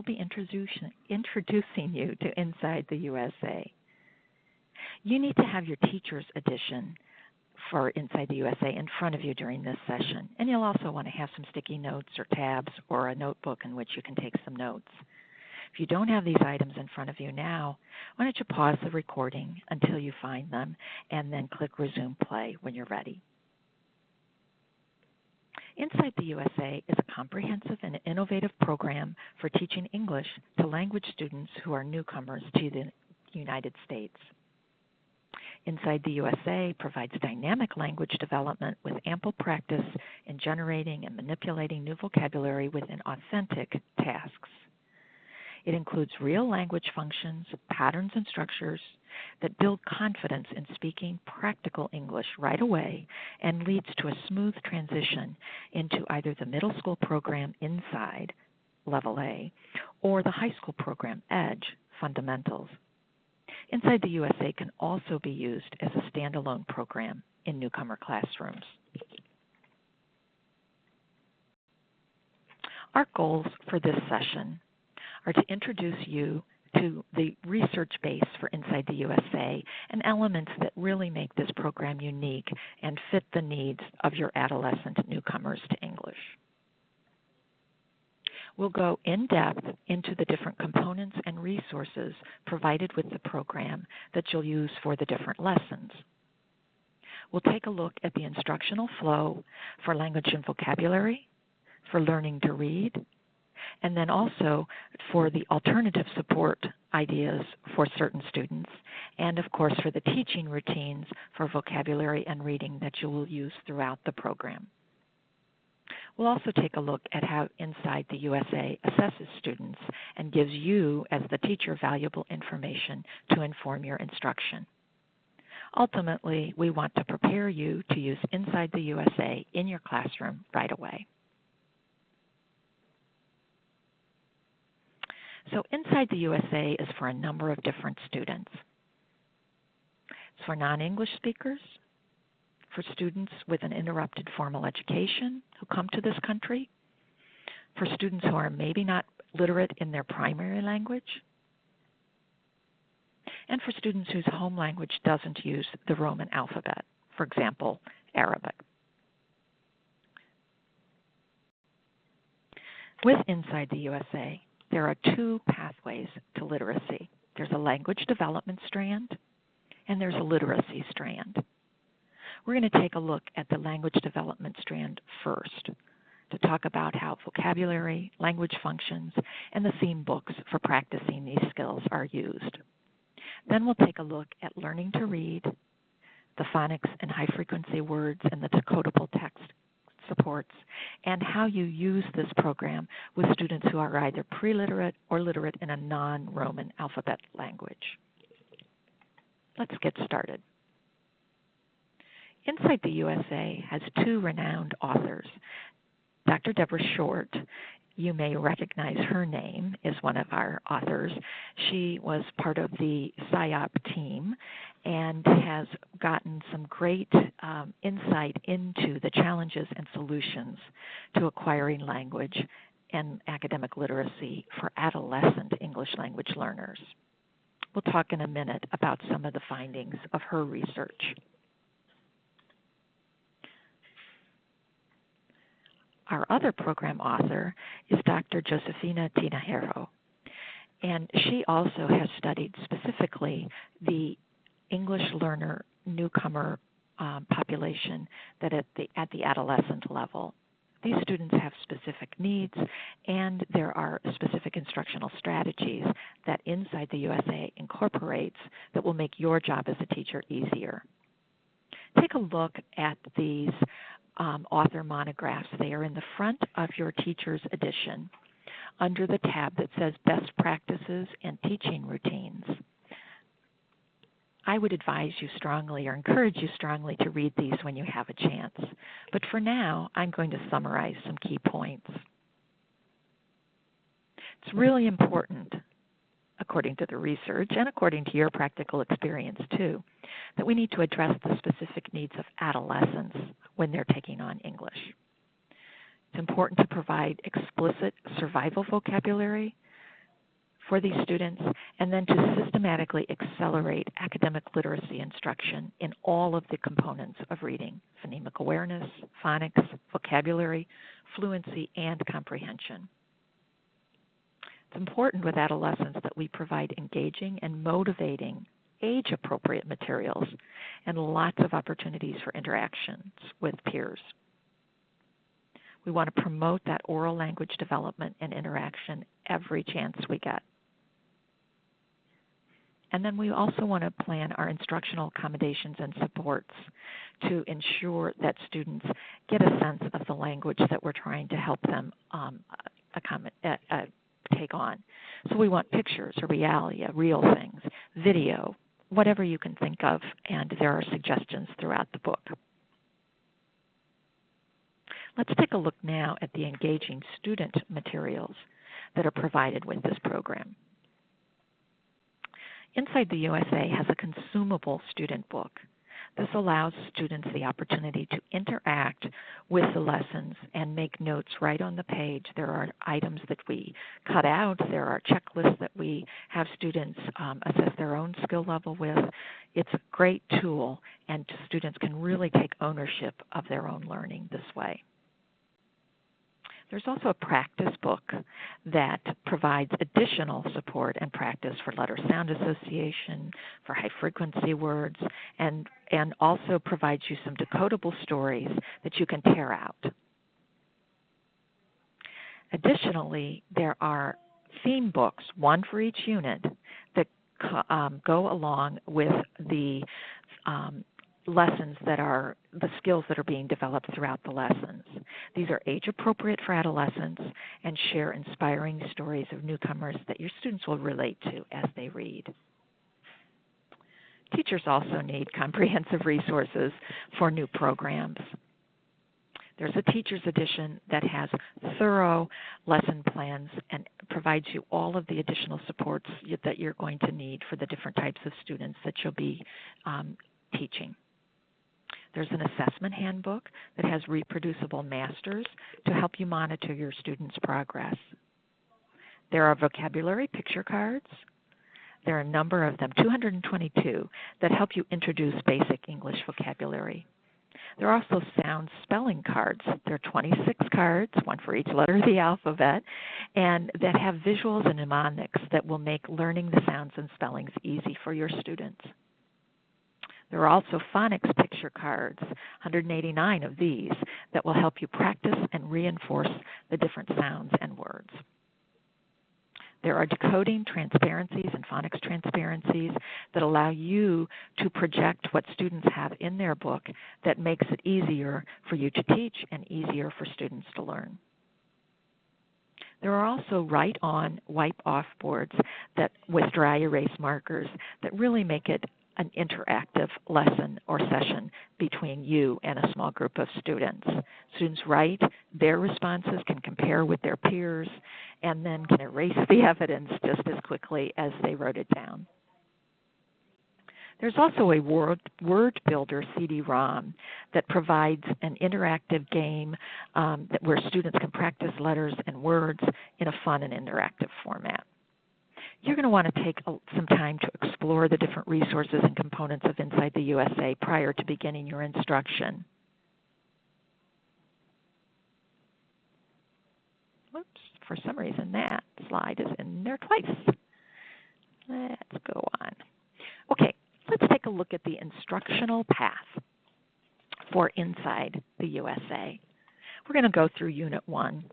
I'll be introducing you to Inside the USA. You need to have your teacher's edition for Inside the USA in front of you during this session, and you'll also want to have some sticky notes or tabs or a notebook in which you can take some notes. If you don't have these items in front of you now, why don't you pause the recording until you find them and then click Resume Play when you're ready. Inside the USA is a comprehensive and innovative program for teaching English to language students who are newcomers to the United States. Inside the USA provides dynamic language development with ample practice in generating and manipulating new vocabulary within authentic tasks. It includes real language functions, patterns, and structures that build confidence in speaking practical English right away and leads to a smooth transition into either the middle school program Inside, Level A, or the high school program Edge, Fundamentals. Inside the USA can also be used as a standalone program in newcomer classrooms. Our goals for this session are to introduce you to the research base for Inside the USA and elements that really make this program unique and fit the needs of your adolescent newcomers to English. We'll go in depth into the different components and resources provided with the program that you'll use for the different lessons. We'll take a look at the instructional flow for language and vocabulary, for learning to read, and then also for the alternative support ideas for certain students, and of course for the teaching routines for vocabulary and reading that you will use throughout the program. We'll also take a look at how Inside the USA assesses students and gives you, as the teacher, valuable information to inform your instruction. Ultimately, we want to prepare you to use Inside the USA in your classroom right away. So Inside the USA is for a number of different students. It's for non-English speakers, for students with an interrupted formal education who come to this country, for students who are maybe not literate in their primary language, and for students whose home language doesn't use the Roman alphabet, for example, Arabic. With Inside the USA, there are two pathways to literacy. There's a language development strand, and there's a literacy strand. We're going to take a look at the language development strand first to talk about how vocabulary, language functions, and the theme books for practicing these skills are used. Then we'll take a look at learning to read, the phonics and high-frequency words and the decodable text supports, and how you use this program with students who are either pre-literate or literate in a non-Roman alphabet language. Let's get started. Inside the USA has two renowned authors. Dr. Deborah Short, you may recognize her name, is one of our authors. She was part of the SciOp team and has gotten some great insight into the challenges and solutions to acquiring language and academic literacy for adolescent English language learners. We'll talk in a minute about some of the findings of her research. Our other program author is Dr. Josefina Tinajero, and she also has studied specifically the English learner newcomer population that at the adolescent level. These students have specific needs, and there are specific instructional strategies that Inside the USA incorporates that will make your job as a teacher easier. Take a look at these author monographs. They are in the front of your teacher's edition under the tab that says Best Practices and Teaching Routines. I would advise you strongly or encourage you strongly to read these when you have a chance. But for now, I'm going to summarize some key points. It's really important, according to the research and according to your practical experience too, that we need to address the specific needs of adolescents when they're taking on English. It's important to provide explicit survival vocabulary for these students, and then to systematically accelerate academic literacy instruction in all of the components of reading: phonemic awareness, phonics, vocabulary, fluency, and comprehension. It's important with adolescents that we provide engaging and motivating, age-appropriate materials and lots of opportunities for interactions with peers. We want to promote that oral language development and interaction every chance we get. And then we also want to plan our instructional accommodations and supports to ensure that students get a sense of the language that we're trying to help them take on. So we want pictures, or realia, real things, video, whatever you can think of, and there are suggestions throughout the book. Let's take a look now at the engaging student materials that are provided with this program. Inside the USA has a consumable student book. This allows students the opportunity to interact with the lessons and make notes right on the page. There are items that we cut out. There are checklists that we have students assess their own skill level with. It's a great tool, and students can really take ownership of their own learning this way. There's also a practice book that provides additional support and practice for letter-sound association, for high-frequency words, and also provides you some decodable stories that you can tear out. Additionally, there are theme books, one for each unit, that go along with the lessons that are the skills that are being developed throughout the lessons. These are age-appropriate for adolescents and share inspiring stories of newcomers that your students will relate to as they read. Teachers also need comprehensive resources for new programs. There's a teacher's edition that has thorough lesson plans and provides you all of the additional supports that you're going to need for the different types of students that you'll be teaching. There's an assessment handbook that has reproducible masters to help you monitor your students' progress. There are vocabulary picture cards. There are a number of them, 222, that help you introduce basic English vocabulary. There are also sound spelling cards. There are 26 cards, one for each letter of the alphabet, and that have visuals and mnemonics that will make learning the sounds and spellings easy for your students. There are also phonics picture cards, 189 of these, that will help you practice and reinforce the different sounds and words. There are decoding transparencies and phonics transparencies that allow you to project what students have in their book that makes it easier for you to teach and easier for students to learn. There are also write-on, wipe-off boards that, with dry erase markers, that really make it an interactive lesson or session between you and a small group of students. Students write their responses, can compare with their peers, and then can erase the evidence just as quickly as they wrote it down. There's also a word builder CD-ROM that provides an interactive game where students can practice letters and words in a fun and interactive format. You're going to want to take some time to explore the different resources and components of Inside the USA prior to beginning your instruction. Whoops, for some reason that slide is in there twice. Let's go on. Okay, let's take a look at the instructional path for Inside the USA. We're going to go through Unit 1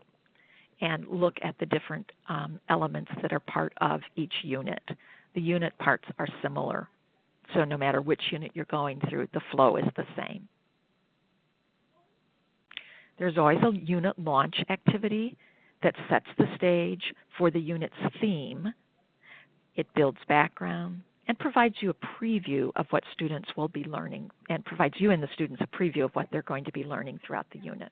and look at the different elements that are part of each unit. The unit parts are similar, so no matter which unit you're going through, the flow is the same. There's always a unit launch activity that sets the stage for the unit's theme. It builds background and provides you a preview of what students will be learning, and provides you and the students a preview of what they're going to be learning throughout the unit.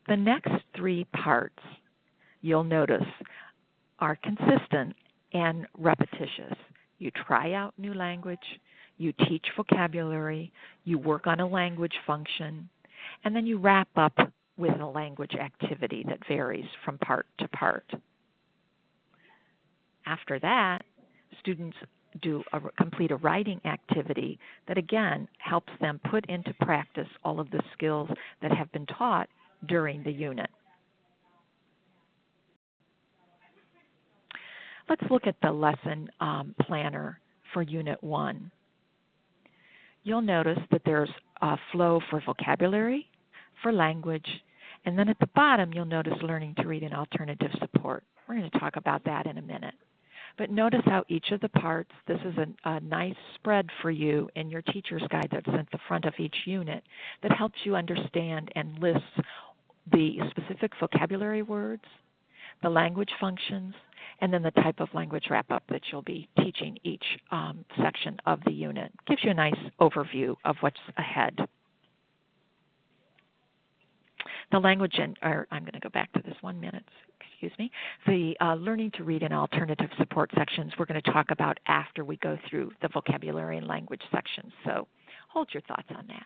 The next three parts, you'll notice, are consistent and repetitious. You try out new language, you teach vocabulary, you work on a language function, and then you wrap up with a language activity that varies from part to part. After that, students complete a writing activity that again helps them put into practice all of the skills that have been taught during the unit. Let's look at the lesson planner for Unit 1. You'll notice that there's a flow for vocabulary, for language, and then at the bottom you'll notice learning to read and alternative support. We're going to talk about that in a minute. But notice how each of the parts, this is a nice spread for you in your teacher's guide that's at the front of each unit that helps you understand and lists the specific vocabulary words, the language functions, and then the type of language wrap-up that you'll be teaching each section of the unit. Gives you a nice overview of what's ahead. The language, I'm going to go back to this 1 minute, excuse me. The learning to read and alternative support sections we're going to talk about after we go through the vocabulary and language sections. So hold your thoughts on that.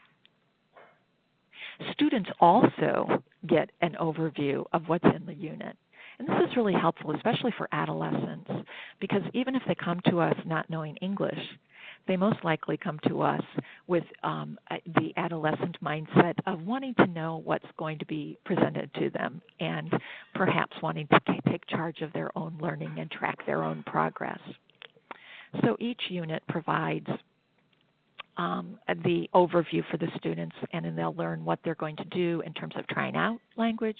Students also get an overview of what's in the unit. And this is really helpful, especially for adolescents, because even if they come to us not knowing English, they most likely come to us with the adolescent mindset of wanting to know what's going to be presented to them and perhaps wanting to take charge of their own learning and track their own progress. So each unit provides the overview for the students, and then they'll learn what they're going to do in terms of trying out language,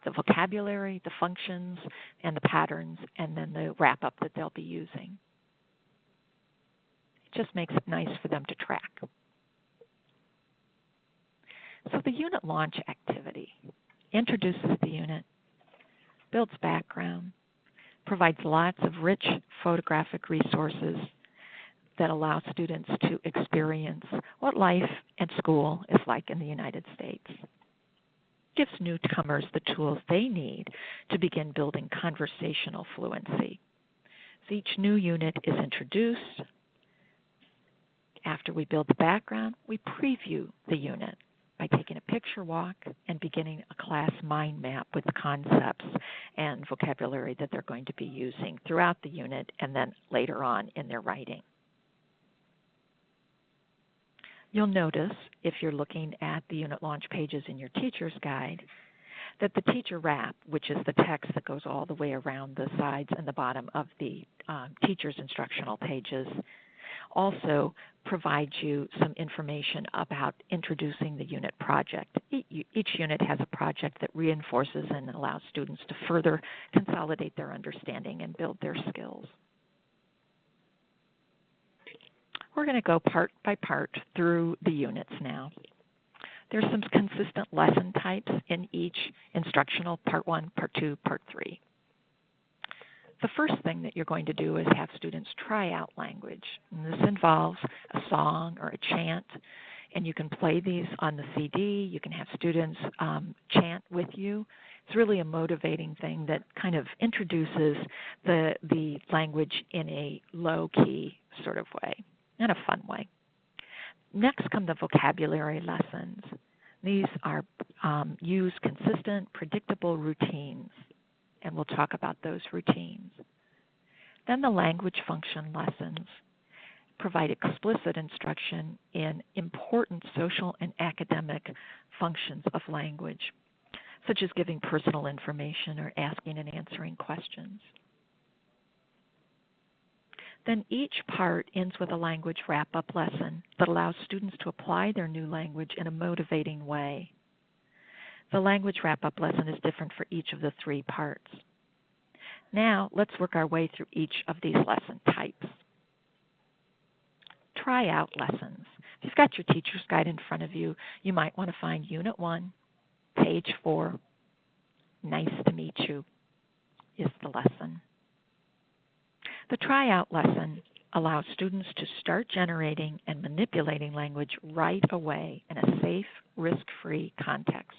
the vocabulary, the functions, and the patterns, and then the wrap-up that they'll be using. It just makes it nice for them to track. So the unit launch activity introduces the unit, builds background, provides lots of rich photographic resources that allow students to experience what life and school is like in the United States. Gives newcomers the tools they need to begin building conversational fluency. So each new unit is introduced. After we build the background, we preview the unit by taking a picture walk and beginning a class mind map with the concepts and vocabulary that they're going to be using throughout the unit and then later on in their writing. You'll notice, if you're looking at the unit launch pages in your teacher's guide, that the teacher wrap, which is the text that goes all the way around the sides and the bottom of the teacher's instructional pages, also provides you some information about introducing the unit project. Each unit has a project that reinforces and allows students to further consolidate their understanding and build their skills. We're going to go part by part through the units now. There's some consistent lesson types in each instructional, Part 1, Part 2, Part 3. The first thing that you're going to do is have students try out language. And this involves a song or a chant, and you can play these on the CD. You can have students chant with you. It's really a motivating thing that kind of introduces the language in a low-key sort of way, in a fun way. Next come the vocabulary lessons. These are use consistent, predictable routines, and we'll talk about those routines. Then the language function lessons provide explicit instruction in important social and academic functions of language, such as giving personal information or asking and answering questions. Then each part ends with a language wrap-up lesson that allows students to apply their new language in a motivating way. The language wrap-up lesson is different for each of the three parts. Now, let's work our way through each of these lesson types. Try-out lessons. If you've got your teacher's guide in front of you, you might want to find Unit 1, page 4. Nice to meet you is the lesson. The tryout lesson allows students to start generating and manipulating language right away in a safe, risk-free context.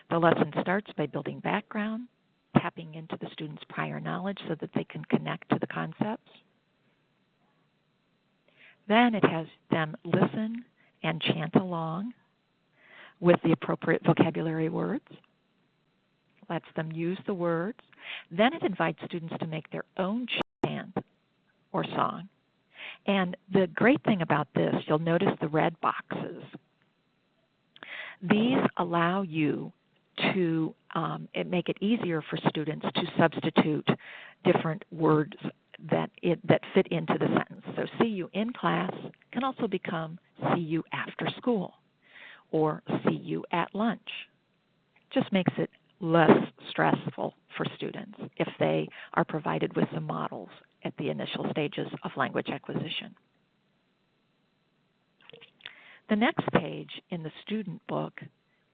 The lesson starts by building background, tapping into the student's prior knowledge so that they can connect to the concepts. Then it has them listen and chant along with the appropriate vocabulary words, lets them use the words. Then it invites students to make their own chant or song. And the great thing about this, you'll notice the red boxes. These allow you to make it easier for students to substitute different words that fit into the sentence. So see you in class can also become see you after school or see you at lunch. Just makes it less stressful for students if they are provided with some models at the initial stages of language acquisition. The next page in the student book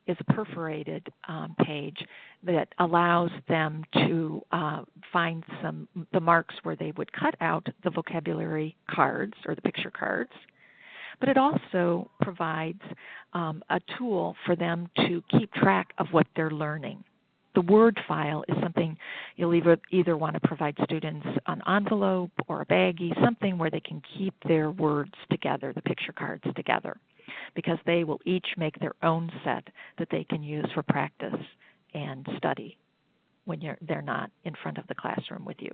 is a perforated page that allows them to find the marks where they would cut out the vocabulary cards or the picture cards. But it also provides a tool for them to keep track of what they're learning. The word file is something you'll either want to provide students an envelope or a baggie, something where they can keep their words together, the picture cards together, because they will each make their own set that they can use for practice and study when they're not in front of the classroom with you.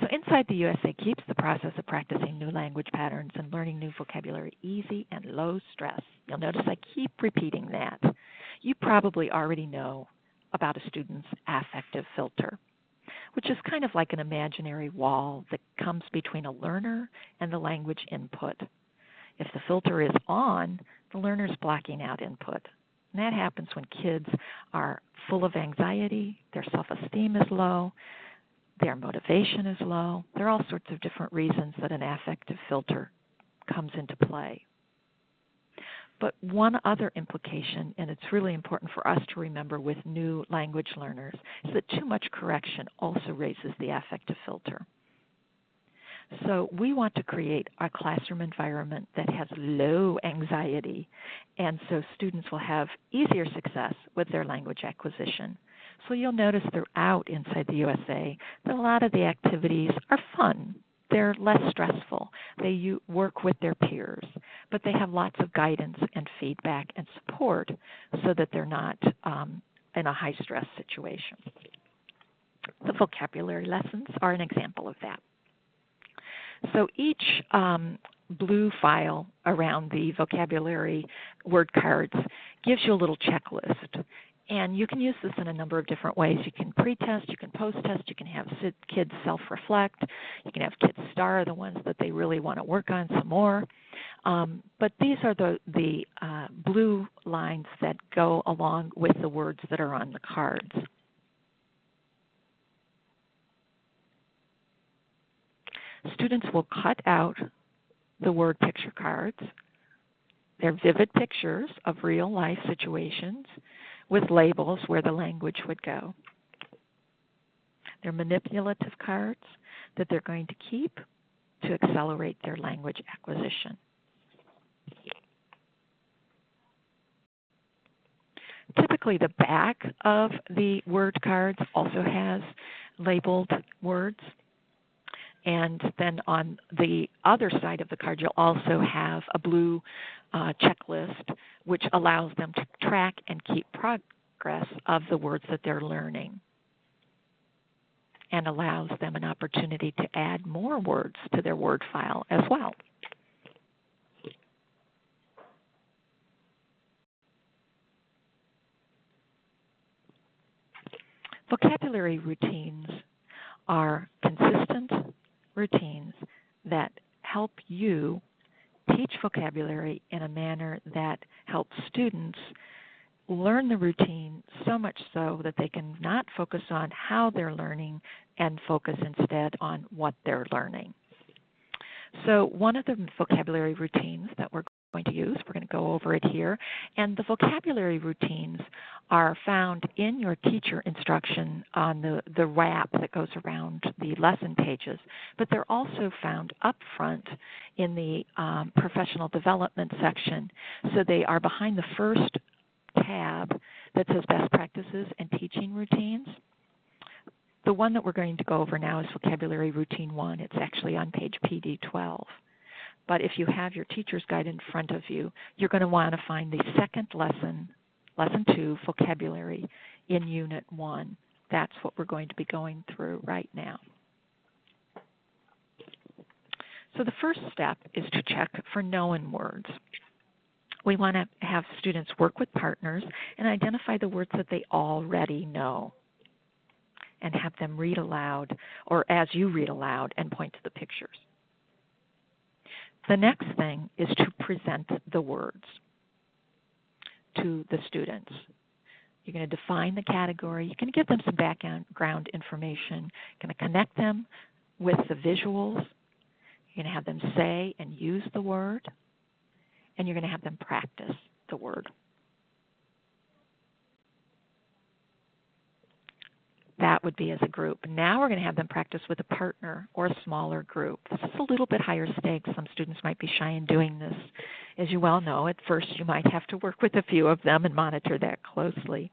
So Inside the USA keeps the process of practicing new language patterns and learning new vocabulary easy and low stress. You'll notice I keep repeating that. You probably already know about a student's affective filter, which is kind of like an imaginary wall that comes between a learner and the language input. If the filter is on, the learner's blocking out input. And that happens when kids are full of anxiety, their self-esteem is low, their motivation is low. There are all sorts of different reasons that an affective filter comes into play. But one other implication, and it's really important for us to remember with new language learners, is that too much correction also raises the affective filter. So we want to create a classroom environment that has low anxiety, and so students will have easier success with their language acquisition. So you'll notice throughout Inside the USA that a lot of the activities are fun. They're less stressful. They work with their peers, but they have lots of guidance and feedback and support so that they're not in a high-stress situation. The vocabulary lessons are an example of that. So each blue file around the vocabulary word cards gives you a little checklist. And you can use this in a number of different ways. You can pre-test, you can post-test, you can have kids self-reflect, you can have kids star the ones that they really want to work on some more. But these are the blue lines that go along with the words that are on the cards. Students will cut out the word picture cards. They're vivid pictures of real-life situations with labels where the language would go. They're manipulative cards that they're going to keep to accelerate their language acquisition. Typically, the back of the word cards also has labeled words. And then on the other side of the card, you'll also have a blue checklist, which allows them to track and keep progress of the words that they're learning, and allows them an opportunity to add more words to their word file as well. Vocabulary routines are consistent routines that help you teach vocabulary in a manner that helps students learn the routine so much so that they can not focus on how they're learning and focus instead on what they're learning. So one of the vocabulary routines that we're going to use, we're going to go over it here, and the vocabulary routines are found in your teacher instruction on the wrap that goes around the lesson pages, but they're also found up front in the professional development section. So they are behind the first tab that says Best Practices and Teaching Routines. The one that we're going to go over now is Vocabulary Routine 1. It's actually on page PD 12. But if you have your teacher's guide in front of you, you're going to want to find the second lesson Lesson 2, Vocabulary in Unit 1. That's what we're going to be going through right now. So the first step is to check for known words. We want to have students work with partners and identify the words that they already know, and have them read aloud, or as you read aloud, and point to the pictures. The next thing is to present the words to the students. You're going to define the category. You're going to give them some background information. You're going to connect them with the visuals. You're going to have them say and use the word, and you're going to have them practice the word. That would be as a group. Now we're going to have them practice with a partner or a smaller group. This is a little bit higher stakes. Some students might be shy in doing this. As you well know, at first you might have to work with a few of them and monitor that closely.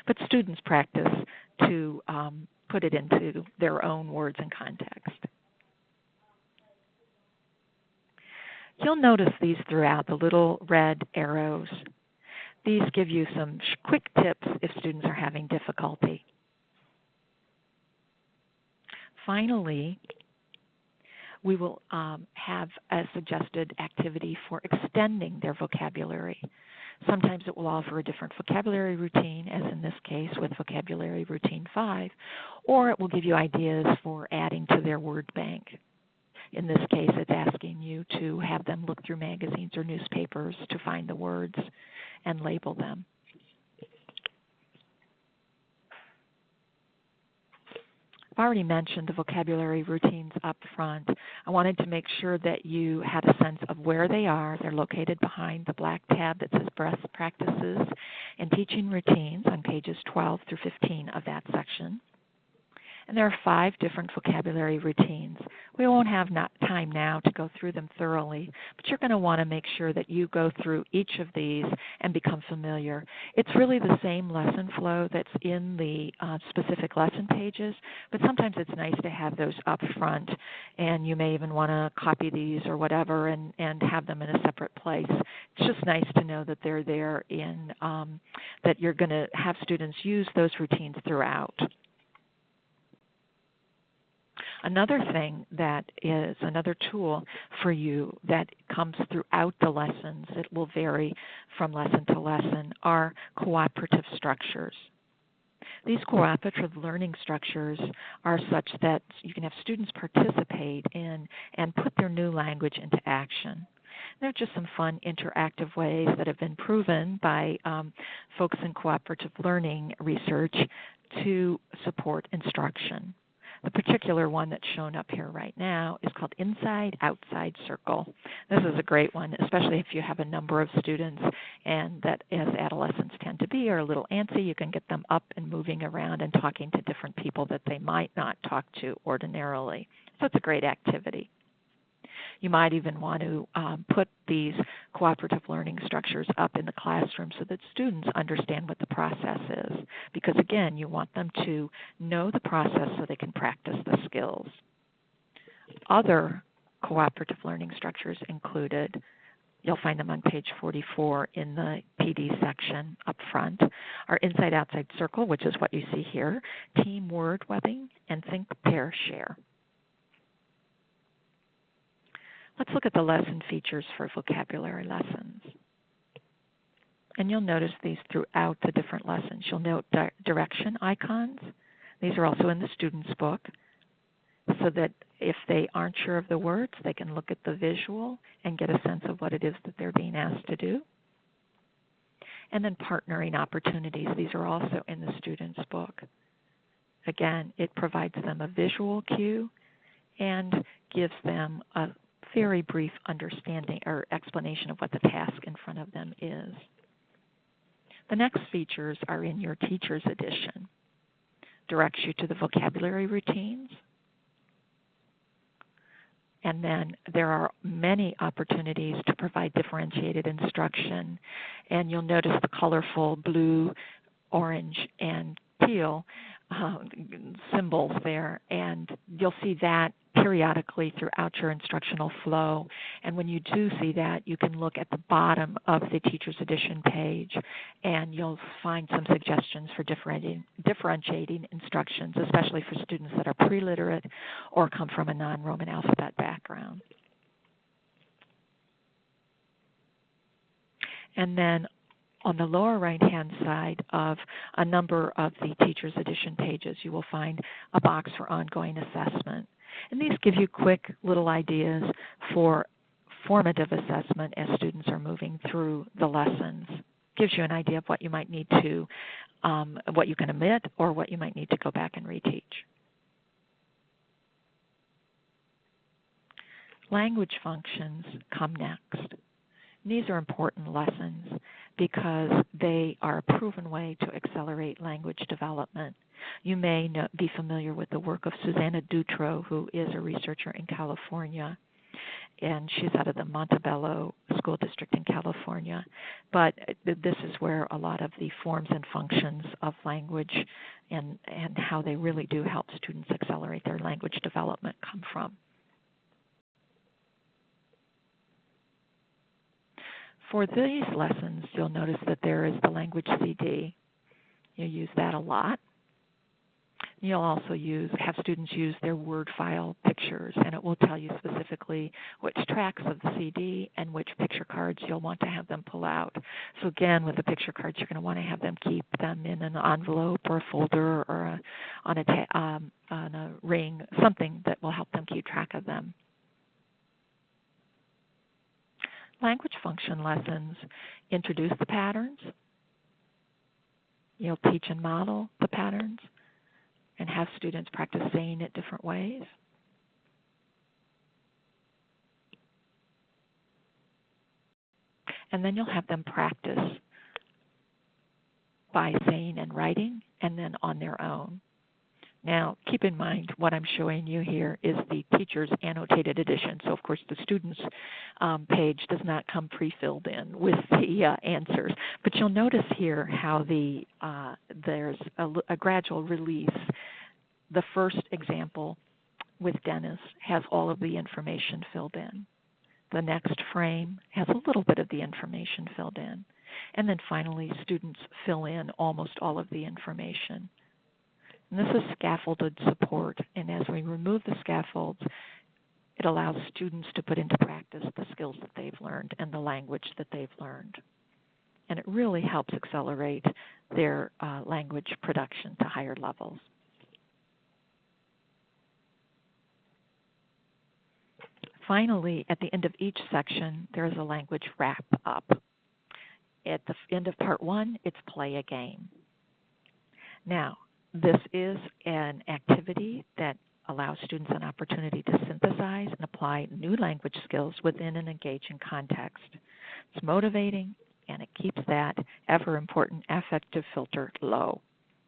But students practice to put it into their own words and context. You'll notice these throughout, the little red arrows. These give you some quick tips if students are having difficulty. Finally, we will have a suggested activity for extending their vocabulary. Sometimes it will offer a different vocabulary routine, as in this case with vocabulary routine 5, or it will give you ideas for adding to their word bank. In this case, it's asking you to have them look through magazines or newspapers to find the words and label them. I've already mentioned the vocabulary routines up front. I wanted to make sure that you had a sense of where they are. They're located behind the black tab that says Best Practices and Teaching Routines on pages 12 through 15 of that section. And there are 5 different vocabulary routines. We won't have time now to go through them thoroughly, but you're going to want to make sure that you go through each of these and become familiar. It's really the same lesson flow that's in the specific lesson pages, but sometimes it's nice to have those up front, and you may even want to copy these or whatever and have them in a separate place. It's just nice to know that they're there in that you're going to have students use those routines throughout. Another thing that is another tool for you that comes throughout the lessons, it will vary from lesson to lesson, are cooperative structures. These cooperative learning structures are such that you can have students participate in and put their new language into action. They're just some fun interactive ways that have been proven by folks in cooperative learning research to support instruction. The particular one that's shown up here right now is called Inside-Outside Circle. This is a great one, especially if you have a number of students and that, as adolescents tend to be, are a little antsy. You can get them up and moving around and talking to different people that they might not talk to ordinarily. So it's a great activity. You might even want to put these cooperative learning structures up in the classroom so that students understand what the process is. Because again, you want them to know the process so they can practice the skills. Other cooperative learning structures included, you'll find them on page 44 in the PD section up front, are Inside-Outside Circle, which is what you see here, Team Word Webbing, and Think, Pair, Share. Let's look at the lesson features for vocabulary lessons. And you'll notice these throughout the different lessons. You'll note direction icons. These are also in the student's book, so that if they aren't sure of the words, they can look at the visual and get a sense of what it is that they're being asked to do. And then partnering opportunities. These are also in the student's book. Again, it provides them a visual cue and gives them a very brief understanding or explanation of what the task in front of them is. The next features are in your teacher's edition. Directs you to the vocabulary routines. And then there are many opportunities to provide differentiated instruction. And you'll notice the colorful blue, orange, and teal symbols there. And you'll see that periodically throughout your instructional flow. And when you do see that, you can look at the bottom of the Teacher's Edition page, and you'll find some suggestions for differentiating instructions, especially for students that are pre-literate or come from a non-Roman alphabet background. And then on the lower right-hand side of a number of the Teacher's Edition pages, you will find a box for ongoing assessment. And these give you quick little ideas for formative assessment as students are moving through the lessons. Gives you an idea of what you might need to, what you can omit, or what you might need to go back and reteach. Language functions come next. And these are important lessons because they are a proven way to accelerate language development. You may be familiar with the work of Susanna Dutro, who is a researcher in California, and she's out of the Montebello School District in California. But this is where a lot of the forms and functions of language and how they really do help students accelerate their language development come from. For these lessons, you'll notice that there is the language CD. You use that a lot. You'll also have students use their Word file pictures, and it will tell you specifically which tracks of the CD and which picture cards you'll want to have them pull out. So again, with the picture cards, you're going to want to have them keep them in an envelope or a folder or on a ring, something that will help them keep track of them. Language function lessons introduce the patterns. You'll teach and model the patterns and have students practice saying it different ways. And then you'll have them practice by saying and writing and then on their own. Now, keep in mind what I'm showing you here is the teacher's annotated edition. So, of course, the student's page does not come pre-filled in with the answers. But you'll notice here how there's a gradual release. The first example with Dennis has all of the information filled in. The next frame has a little bit of the information filled in. And then finally, students fill in almost all of the information. And this is scaffolded support, and as we remove the scaffolds, it allows students to put into practice the skills that they've learned and the language that they've learned. And it really helps accelerate their language production to higher levels. Finally, at the end of each section, there is a language wrap-up. At the end of part one, it's play a game. Now, this is an activity that allows students an opportunity to synthesize and apply new language skills within an engaging context. It's motivating, and it keeps that ever-important affective filter low.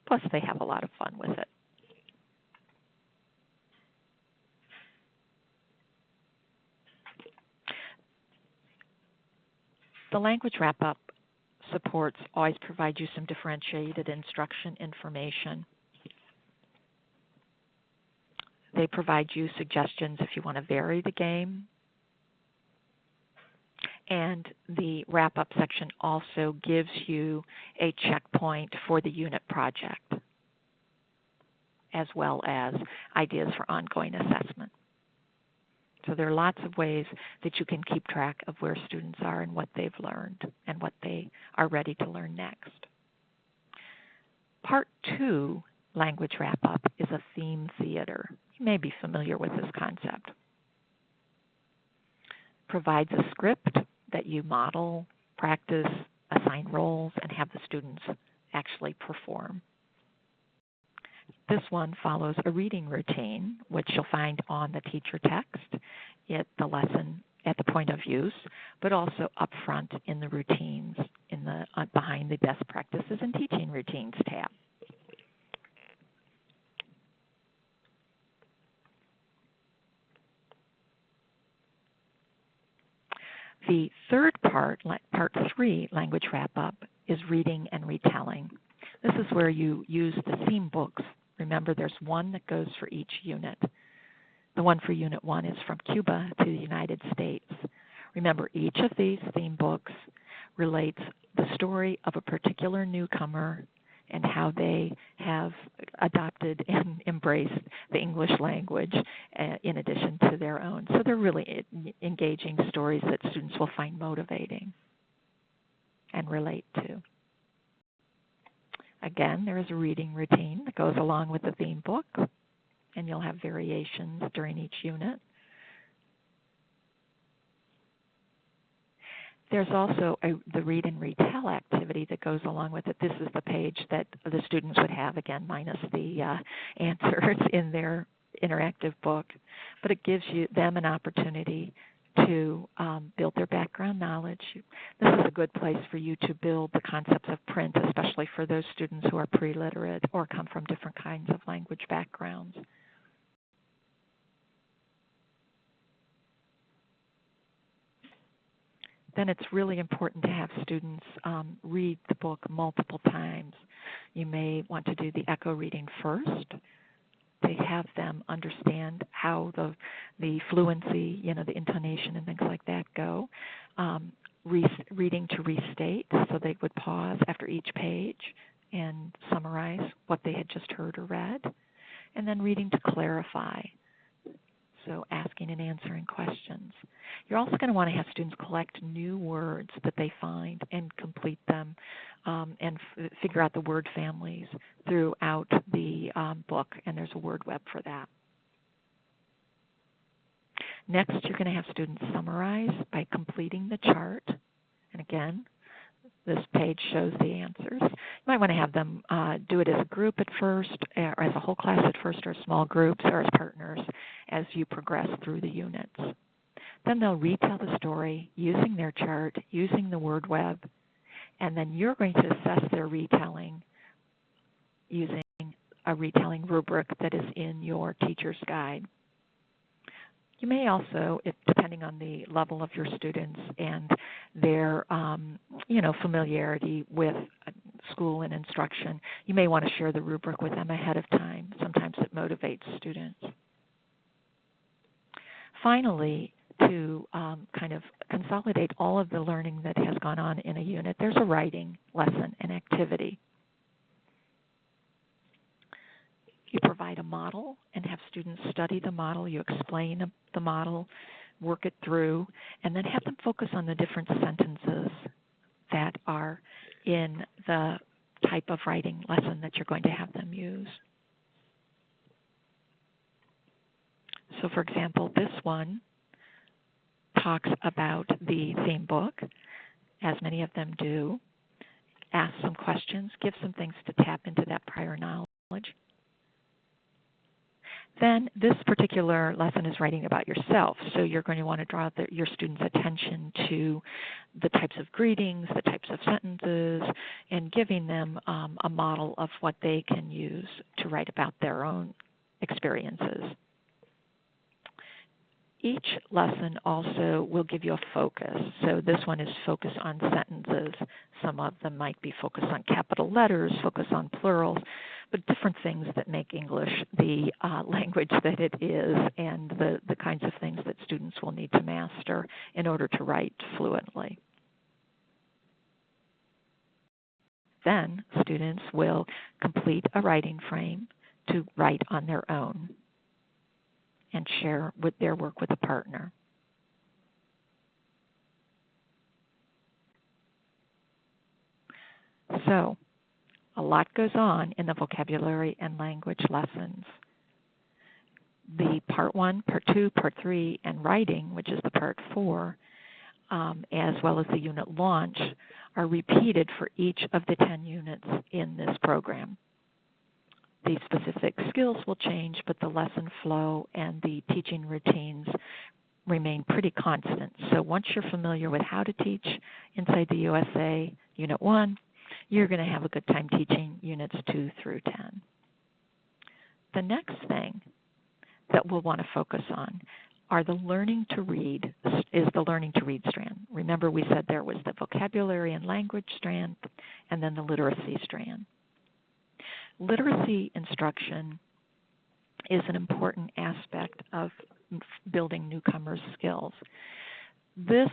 Plus, they have a lot of fun with it. The language wrap-up supports always provide you some differentiated instruction information. They provide you suggestions if you want to vary the game. And the wrap-up section also gives you a checkpoint for the unit project, as well as ideas for ongoing assessment. So there are lots of ways that you can keep track of where students are and what they've learned and what they are ready to learn next. Part 2, language wrap-up, is a theme theater. You may be familiar with this concept. It provides a script that you model, practice, assign roles, and have the students actually perform. This one follows a reading routine, which you'll find on the teacher text at the lesson at the point of use, but also up front in the routines, in the behind the best practices and teaching routines tab. The third part, part 3, language wrap-up, is reading and retelling. This is where you use the theme books. Remember, there's one that goes for each unit. The one for Unit 1 is From Cuba to the United States. Remember, each of these theme books relates the story of a particular newcomer and how they have adopted and embraced the English language in addition to their own. So they're really engaging stories that students will find motivating and relate to. Again, there is a reading routine that goes along with the theme book, and you'll have variations during each unit. There's also the read and retell activity that goes along with it. This is the page that the students would have, again, minus the answers in their interactive book. But it gives them an opportunity to build their background knowledge. This is a good place for you to build the concepts of print, especially for those students who are pre-literate or come from different kinds of language backgrounds. Then it's really important to have students read the book multiple times. You may want to do the echo reading first to have them understand how the fluency, the intonation and things like that go. Reading to restate, so they would pause after each page and summarize what they had just heard or read. And then reading to clarify, so asking and answering questions. You're also going to want to have students collect new words that they find and complete them and figure out the word families throughout the book, and there's a word web for that. Next, you're going to have students summarize by completing the chart. And again, this page shows the answers. You might want to have them do it as a group at first, or as a whole class at first, or small groups, or as partners as you progress through the units. Then they'll retell the story using their chart, using the word web, and then you're going to assess their retelling using a retelling rubric that is in your teacher's guide. You may also, depending on the level of your students and their familiarity with school and instruction, you may want to share the rubric with them ahead of time. Sometimes it motivates students. Finally, to kind of consolidate all of the learning that has gone on in a unit, there's a writing lesson and activity. You provide a model and have students study the model. You explain the model, work it through, and then have them focus on the different sentences that are in the type of writing lesson that you're going to have them use. So for example, this one talks about the theme book, as many of them do. Ask some questions, give some things to tap into that prior knowledge. Then this particular lesson is writing about yourself, so you're going to want to draw your students' attention to the types of greetings, the types of sentences, and giving them a model of what they can use to write about their own experiences. Each lesson also will give you a focus. So this one is focused on sentences. Some of them might be focused on capital letters, focus on plurals, but different things that make English the language that it is, and the kinds of things that students will need to master in order to write fluently. Then students will complete a writing frame to write on their own and share with their work with a partner. So, a lot goes on in the vocabulary and language lessons. The Part 1, Part 2, Part 3, and writing, which is the Part 4, as well as the unit launch, are repeated for each of the 10 units in this program. The specific skills will change, but the lesson flow and the teaching routines remain pretty constant. So once you're familiar with how to teach Inside the USA Unit 1, you're going to have a good time teaching Units 2 through 10. The next thing that we'll want to focus on are the learning to read, is the learning to read strand. Remember we said there was the vocabulary and language strand and then the literacy strand. Literacy instruction is an important aspect of building newcomers' skills. This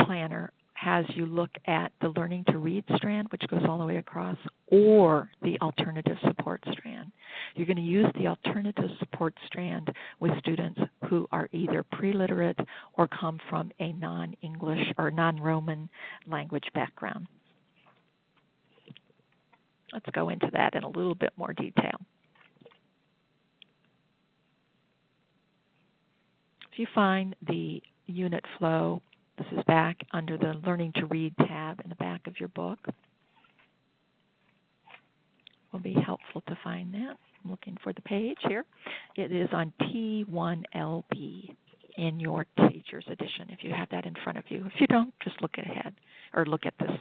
planner has you look at the learning to read strand, which goes all the way across, or the alternative support strand. You're going to use the alternative support strand with students who are either pre-literate or come from a non-English or non-Roman language background. Let's go into that in a little bit more detail. If you find the unit flow, this is back under the Learning to Read tab in the back of your book. It will be helpful to find that. I'm looking for the page here. It is on P1LB in your teacher's edition, if you have that in front of you. If you don't, just look ahead or look at this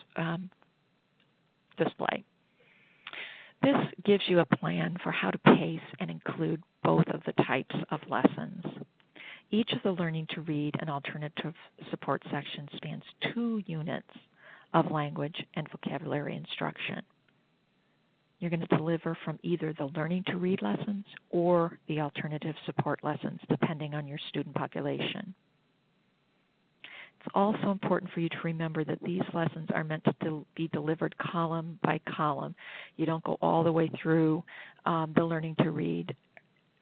display. This gives you a plan for how to pace and include both of the types of lessons. Each of the Learning to Read and Alternative Support sections spans 2 units of language and vocabulary instruction. You're going to deliver from either the Learning to Read lessons or the Alternative Support lessons, depending on your student population. It's also important for you to remember that these lessons are meant to be delivered column by column. You don't go all the way through the Learning to Read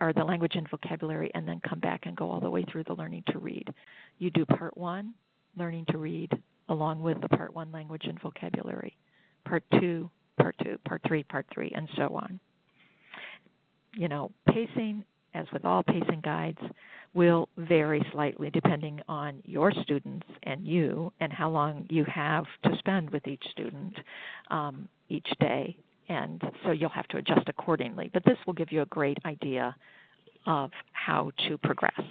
or the language and vocabulary and then come back and go all the way through the Learning to Read. You do part 1, Learning to Read, along with the part 1 language and vocabulary, part 2, part 2, part 3, part 3, and so on. You know, pacing, as with all pacing guides, will vary slightly depending on your students and you and how long you have to spend with each student each day. And so you'll have to adjust accordingly. But this will give you a great idea of how to progress.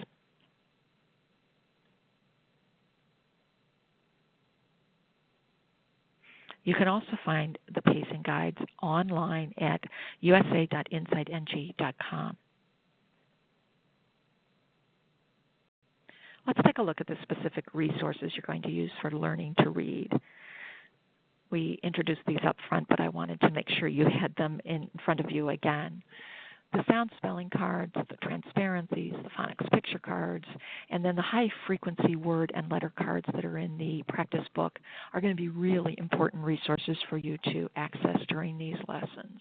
You can also find the pacing guides online at USA.InsideNG.com. Let's take a look at the specific resources you're going to use for learning to read. We introduced these up front, but I wanted to make sure you had them in front of you again. The sound spelling cards, the transparencies, the phonics picture cards, and then the high-frequency word and letter cards that are in the practice book are going to be really important resources for you to access during these lessons.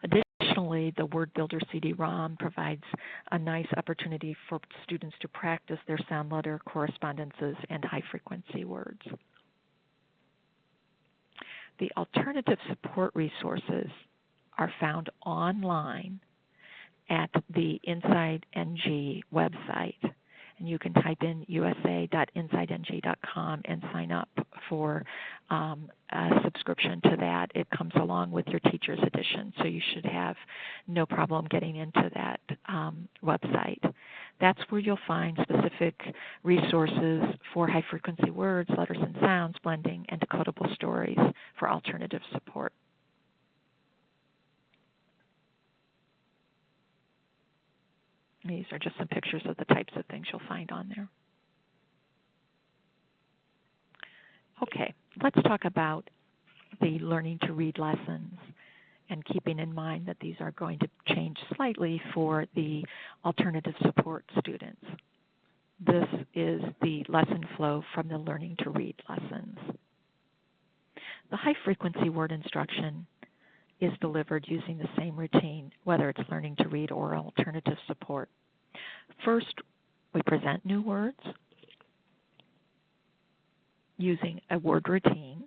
Additionally, the Word Builder CD-ROM provides a nice opportunity for students to practice their sound letter correspondences and high-frequency words. The alternative support resources are found online at the InsideNG website. And you can type in USA.InsideNG.com and sign up for a subscription to that. It comes along with your teacher's edition, so you should have no problem getting into that website. That's where you'll find specific resources for high-frequency words, letters and sounds, blending, and decodable stories for alternative support. These are just some pictures of the types of things you'll find on there. Okay, let's talk about the learning to read lessons and keeping in mind that these are going to change slightly for the alternative support students. This is the lesson flow from the learning to read lessons. The high-frequency word instruction is delivered using the same routine, whether it's learning to read or alternative support. First, we present new words using a word routine,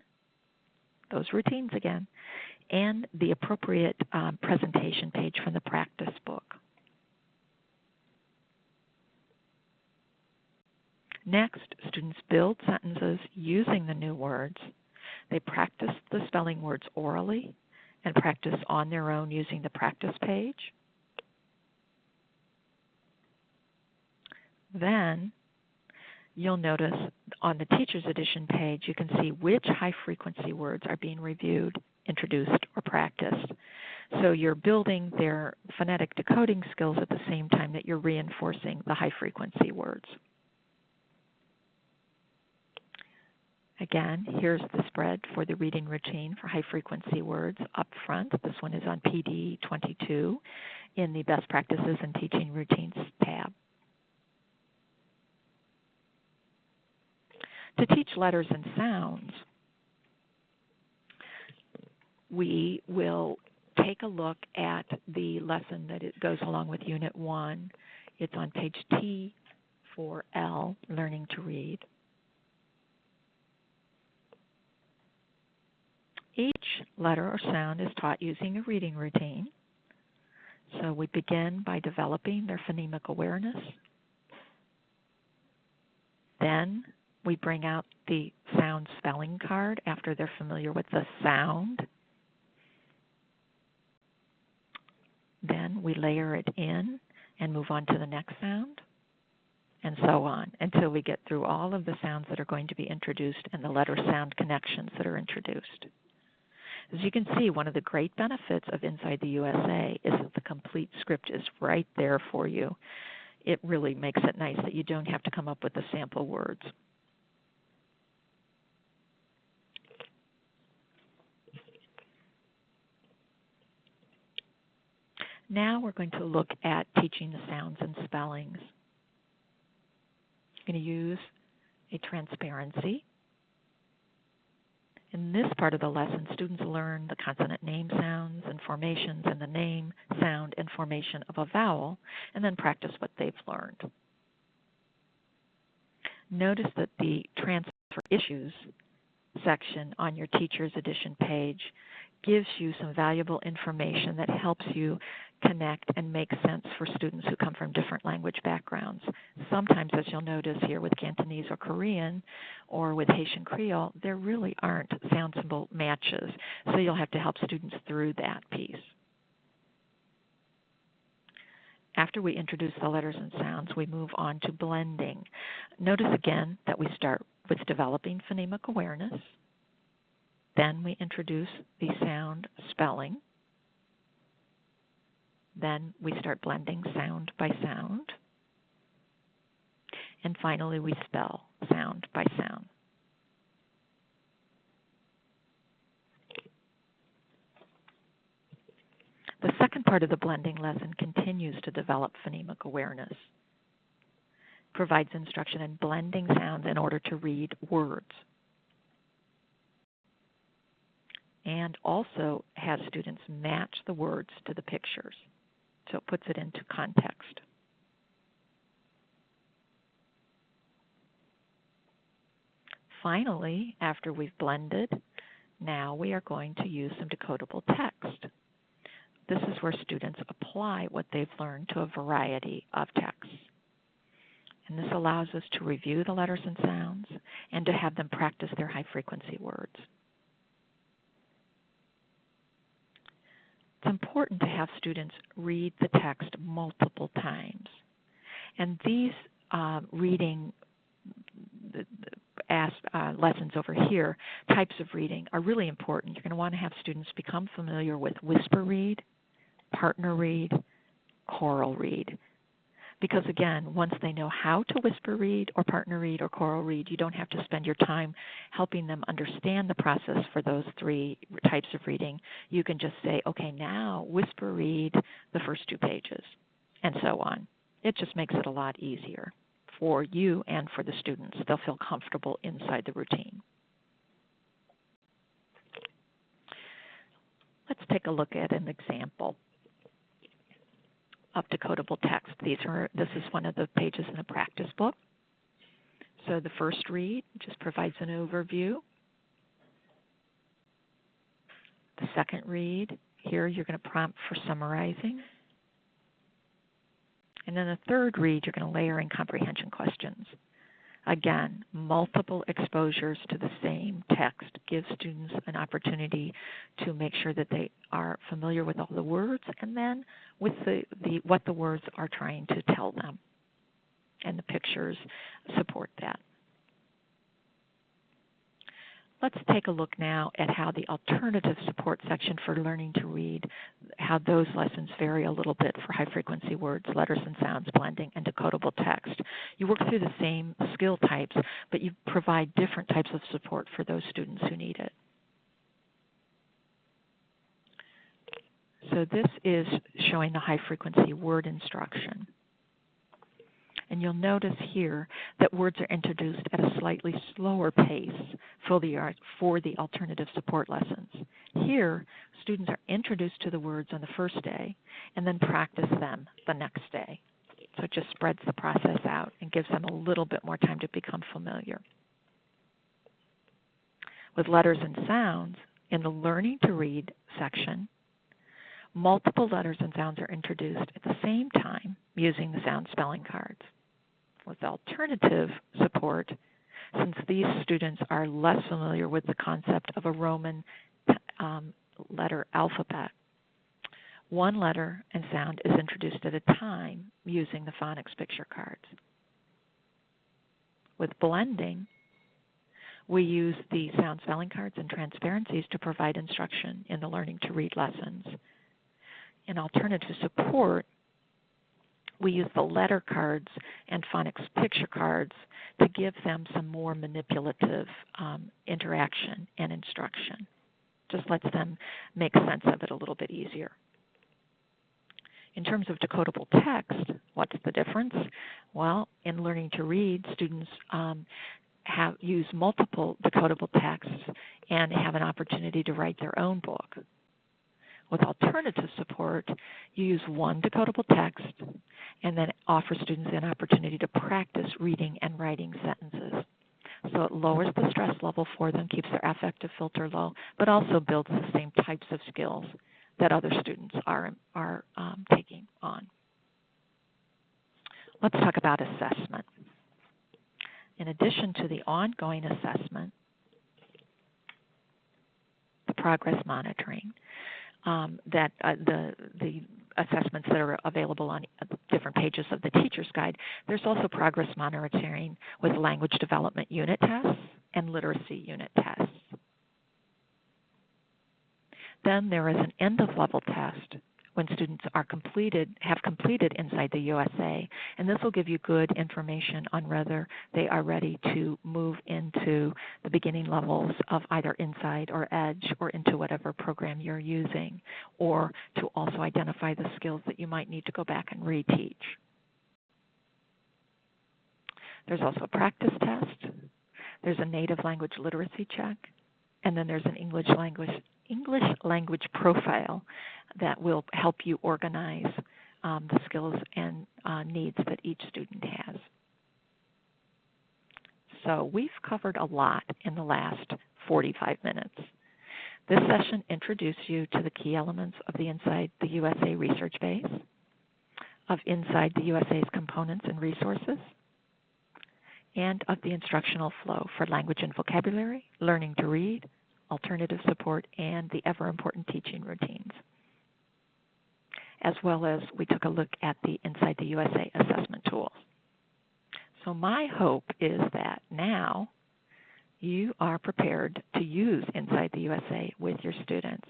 those routines again, and the appropriate presentation page from the practice book. Next, students build sentences using the new words. They practice the spelling words orally and practice on their own using the practice page. Then you'll notice on the Teacher's Edition page you can see which high-frequency words are being reviewed, introduced, or practiced. So you're building their phonetic decoding skills at the same time that you're reinforcing the high-frequency words. Again, here's the spread for the reading routine for high-frequency words up front. This one is on PD 22, in the Best Practices and Teaching Routines tab. To teach letters and sounds, we will take a look at the lesson that it goes along with Unit 1. It's on page T4L, Learning to Read. Each letter or sound is taught using a reading routine. So we begin by developing their phonemic awareness. Then we bring out the sound spelling card after they're familiar with the sound. Then we layer it in and move on to the next sound, and so on, until we get through all of the sounds that are going to be introduced and the letter-sound connections that are introduced. As you can see, one of the great benefits of Inside the USA is that the complete script is right there for you. It really makes it nice that you don't have to come up with the sample words. Now we're going to look at teaching the sounds and spellings. I'm going to use a transparency. In this part of the lesson, students learn the consonant name sounds and formations and the name, sound, and formation of a vowel, and then practice what they've learned. Notice that the transfer issues section on your Teacher's Edition page gives you some valuable information that helps you connect and make sense for students who come from different language backgrounds. Sometimes, as you'll notice here with Cantonese or Korean or with Haitian Creole, there really aren't sound symbol matches, so you'll have to help students through that piece. After we introduce the letters and sounds, we move on to blending. Notice again that we start with developing phonemic awareness. Then we introduce the sound spelling. Then we start blending sound by sound. And finally, we spell sound by sound. The second part of the blending lesson continues to develop phonemic awareness, provides instruction in blending sounds in order to read words, and also has students match the words to the pictures. So it puts it into context. Finally, after we've blended, now we are going to use some decodable text. This is where students apply what they've learned to a variety of texts. And this allows us to review the letters and sounds and to have them practice their high-frequency words. It's important to have students read the text multiple times. And these reading lessons over here, types of reading, are really important. You're going to want to have students become familiar with whisper read, partner read, choral read. Because again, once they know how to whisper read or partner read or choral read, you don't have to spend your time helping them understand the process for those three types of reading. You can just say, okay, now whisper read the first 2 pages, and so on. It just makes it a lot easier for you and for the students. They'll feel comfortable inside the routine. Let's take a look at an example of decodable text. This is one of the pages in the practice book. So the first read just provides an overview. The second read, here you're going to prompt for summarizing. And then the third read, you're going to layer in comprehension questions. Again, multiple exposures to the same text gives students an opportunity to make sure that they are familiar with all the words and then with what the words are trying to tell them. And the pictures support that. Let's take a look now at how the alternative support section for learning to read, how those lessons vary a little bit for high-frequency words, letters and sounds, blending, and decodable text. You work through the same skill types, but you provide different types of support for those students who need it. So this is showing the high-frequency word instruction. And you'll notice here that words are introduced at a slightly slower pace for the alternative support lessons. Here, students are introduced to the words on the first day and then practice them the next day. So it just spreads the process out and gives them a little bit more time to become familiar. With letters and sounds, in the Learning to Read section, multiple letters and sounds are introduced at the same time using the sound spelling cards. With alternative support, since these students are less familiar with the concept of a Roman letter alphabet, one letter and sound is introduced at a time using the phonics picture cards. With blending, we use the sound spelling cards and transparencies to provide instruction in the Learning to Read lessons. In alternative support, we use the letter cards and phonics picture cards to give them some more manipulative interaction and instruction. Just lets them make sense of it a little bit easier. In terms of decodable text, what's the difference? Well, in Learning to Read, students use multiple decodable texts and have an opportunity to write their own book. With alternative support, you use one decodable text and then offer students an opportunity to practice reading and writing sentences. So it lowers the stress level for them, keeps their affective filter low, but also builds the same types of skills that other students are taking on. Let's talk about assessment. In addition to the ongoing assessment, the progress monitoring, the assessments that are available on different pages of the teacher's guide, there's also progress monitoring with language development unit tests and literacy unit tests. Then there is an end-of-level test when students have completed InsideUSA, and this will give you good information on whether they are ready to move into the beginning levels of either Inside or Edge or into whatever program you're using, or to also identify the skills that you might need to go back and reteach. There's also a practice test. There's a native language literacy check, and then there's an English language profile that will help you organize the skills and needs that each student has. So we've covered a lot in the last 45 minutes. This session introduced you to the key elements of the InsideUSA research base, of InsideUSA's components and resources, and of the instructional flow for language and vocabulary, learning to read, alternative support, and the ever-important teaching routines. As well as we took a look at the InsideUSA assessment tools. So my hope is that now you are prepared to use InsideUSA with your students.